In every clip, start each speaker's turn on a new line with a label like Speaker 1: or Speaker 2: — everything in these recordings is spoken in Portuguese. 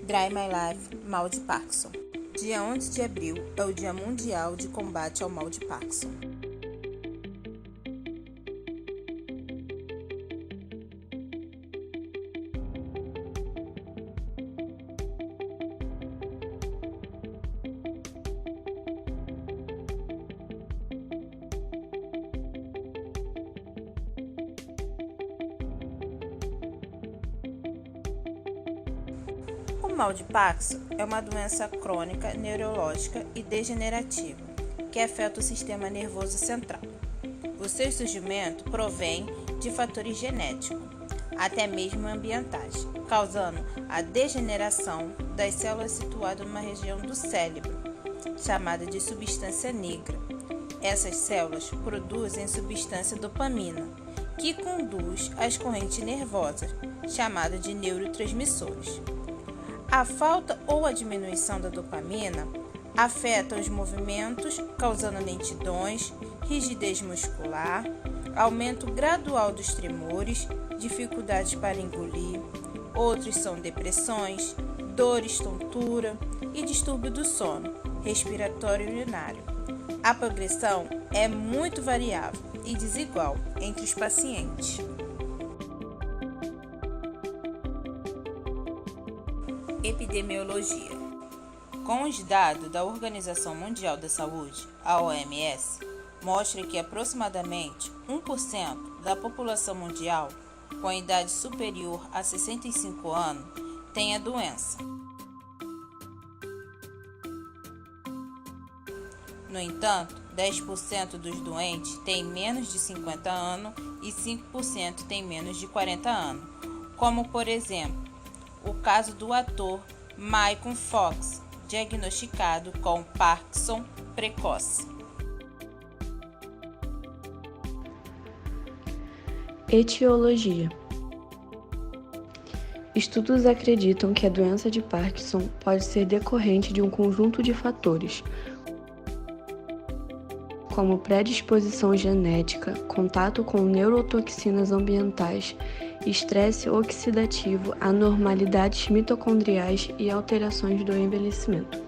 Speaker 1: Dry My Life, mal de Parkinson. Dia 11 de abril é o Dia Mundial de Combate ao Mal de Parkinson. O mal de Parkinson é uma doença crônica, neurológica e degenerativa que afeta o sistema nervoso central. O seu surgimento provém de fatores genéticos, até mesmo ambientais, causando a degeneração das células situadas numa região do cérebro, chamada de substância negra. Essas células produzem substância dopamina, que conduz às correntes nervosas, chamadas de neurotransmissores. A falta ou a diminuição da dopamina afeta os movimentos, causando lentidões, rigidez muscular, aumento gradual dos tremores, dificuldades para engolir. Outros são depressões, dores, tontura e distúrbio do sono, respiratório e urinário. A progressão é muito variável e desigual entre os pacientes. Epidemiologia. Com os dados da Organização Mundial da Saúde, a OMS, mostra que aproximadamente 1% da população mundial com idade superior a 65 anos tem a doença. No entanto, 10% dos doentes têm menos de 50 anos e 5% têm menos de 40 anos, como por exemplo, o caso do ator Michael Fox, diagnosticado com Parkinson precoce.
Speaker 2: Etiologia. Estudos acreditam que a doença de Parkinson pode ser decorrente de um conjunto de fatores, como predisposição genética, contato com neurotoxinas ambientais, estresse oxidativo, anormalidades mitocondriais e alterações do envelhecimento.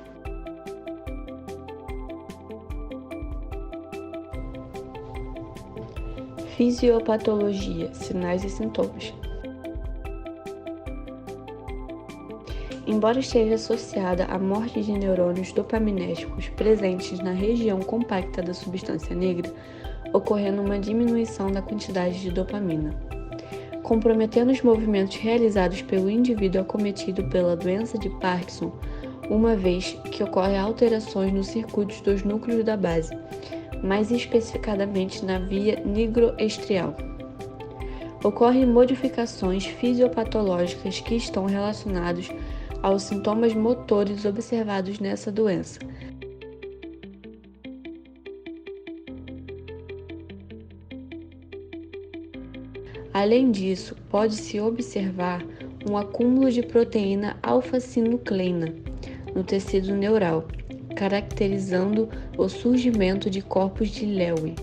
Speaker 2: Fisiopatologia, sinais e sintomas. Embora esteja associada à morte de neurônios dopaminérgicos presentes na região compacta da substância negra, ocorrendo uma diminuição da quantidade de dopamina, comprometendo os movimentos realizados pelo indivíduo acometido pela doença de Parkinson, uma vez que ocorrem alterações nos circuitos dos núcleos da base, mais especificadamente na via nigroestrial. Ocorrem modificações fisiopatológicas que estão relacionadas aos sintomas motores observados nessa doença. Além disso, pode-se observar um acúmulo de proteína alfa-sinucleina no tecido neural, caracterizando o surgimento de corpos de Lewy.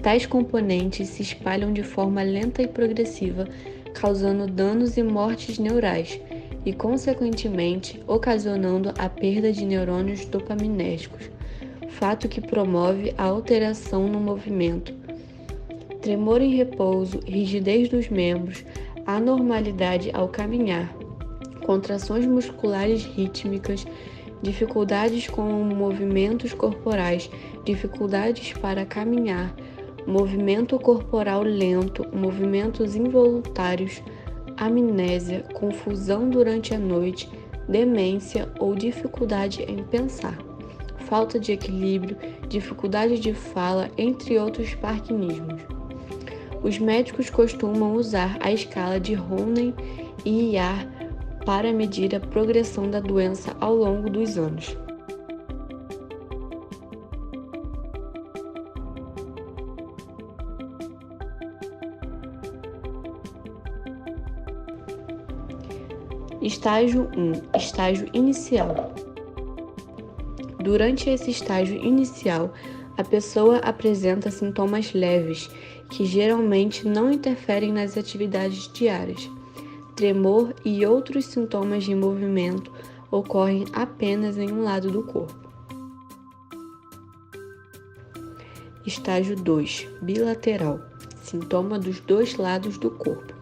Speaker 2: Tais componentes se espalham de forma lenta e progressiva, causando danos e mortes neurais e, consequentemente, ocasionando a perda de neurônios dopaminérgicos, fato que promove a alteração no movimento, tremor em repouso, rigidez dos membros, anormalidade ao caminhar, contrações musculares rítmicas, dificuldades com movimentos corporais, dificuldades para caminhar, movimento corporal lento, movimentos involuntários, amnésia, confusão durante a noite, demência ou dificuldade em pensar, falta de equilíbrio, dificuldade de fala, entre outros parkinsonismos. Os médicos costumam usar a escala de Hoehn e Yahr para medir a progressão da doença ao longo dos anos. Estágio 1. Estágio inicial. Durante esse estágio inicial, a pessoa apresenta sintomas leves, que geralmente não interferem nas atividades diárias. tremor e outros sintomas de movimento ocorrem apenas em um lado do corpo. Estágio 2, bilateral, sintoma dos dois lados do corpo.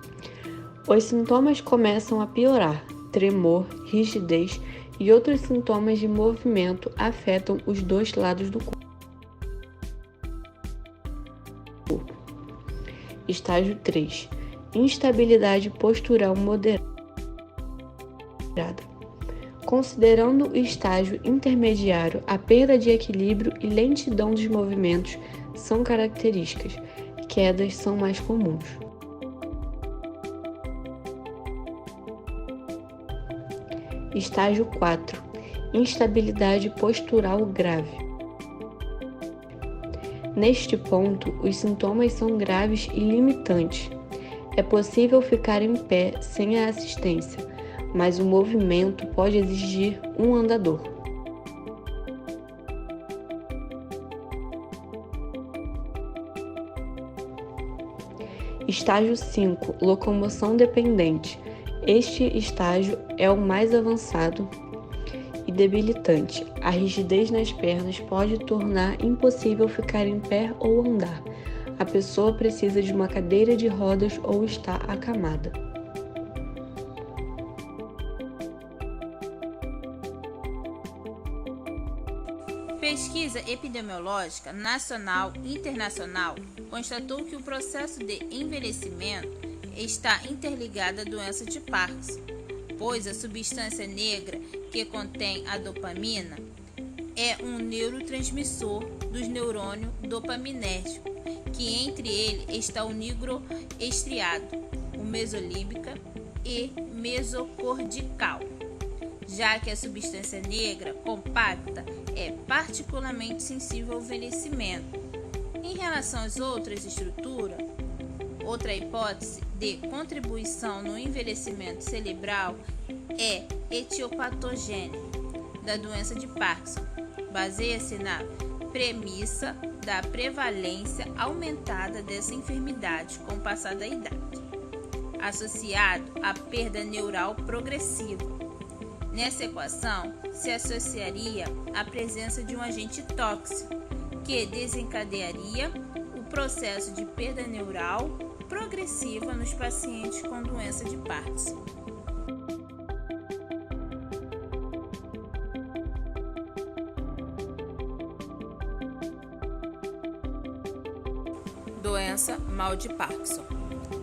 Speaker 2: Os sintomas começam a piorar, tremor, rigidez e outros sintomas de movimento afetam os dois lados do corpo. Estágio 3, instabilidade postural moderada. Considerando o estágio intermediário, a perda de equilíbrio e lentidão dos movimentos são características. Quedas são mais comuns. Estágio 4. Instabilidade postural grave. Neste ponto, os sintomas são graves e limitantes. É possível ficar em pé sem a assistência, mas o movimento pode exigir um andador. Estágio 5. Locomoção dependente. Este estágio é o mais avançado e debilitante. A rigidez nas pernas pode tornar impossível ficar em pé ou andar. A pessoa precisa de uma cadeira de rodas ou está acamada.
Speaker 1: Pesquisa epidemiológica nacional e internacional constatou que o processo de envelhecimento está interligado à doença de Parkinson, pois a substância negra que contém a dopamina é um neurotransmissor dos neurônios dopaminérgicos, que entre ele está o nigroestriado, o mesolímbica e mesocortical, já que a substância negra compacta é particularmente sensível ao envelhecimento. Em relação às outras estruturas, outra hipótese de contribuição no envelhecimento cerebral é etiopatogênica da doença de Parkinson. Baseia-se na premissa da prevalência aumentada dessa enfermidade com o passar da idade, associado à perda neural progressiva. Nessa equação, se associaria a presença de um agente tóxico que desencadearia o processo de perda neural progressiva nos pacientes com doença de Parkinson. Doença mal de Parkinson.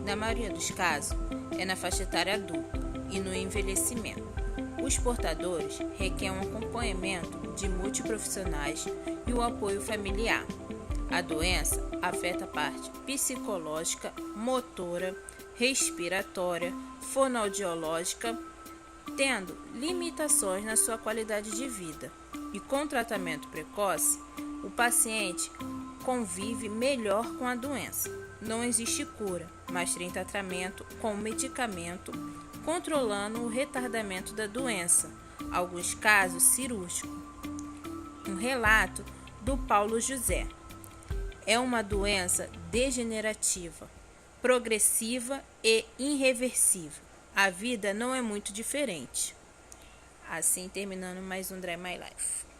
Speaker 1: Na maioria dos casos, é na faixa etária adulta e no envelhecimento. Os portadores requerem um acompanhamento de multiprofissionais e o apoio familiar. A doença afeta a parte psicológica, motora, respiratória, fonoaudiológica, tendo limitações na sua qualidade de vida. E com tratamento precoce, o paciente convive melhor com a doença. Não existe cura, mas tem tratamento com medicamento, controlando o retardamento da doença, alguns casos cirúrgico. Um relato do Paulo José. É uma doença degenerativa, progressiva e irreversível. A vida não é muito diferente. Assim terminando mais um Dry My Life.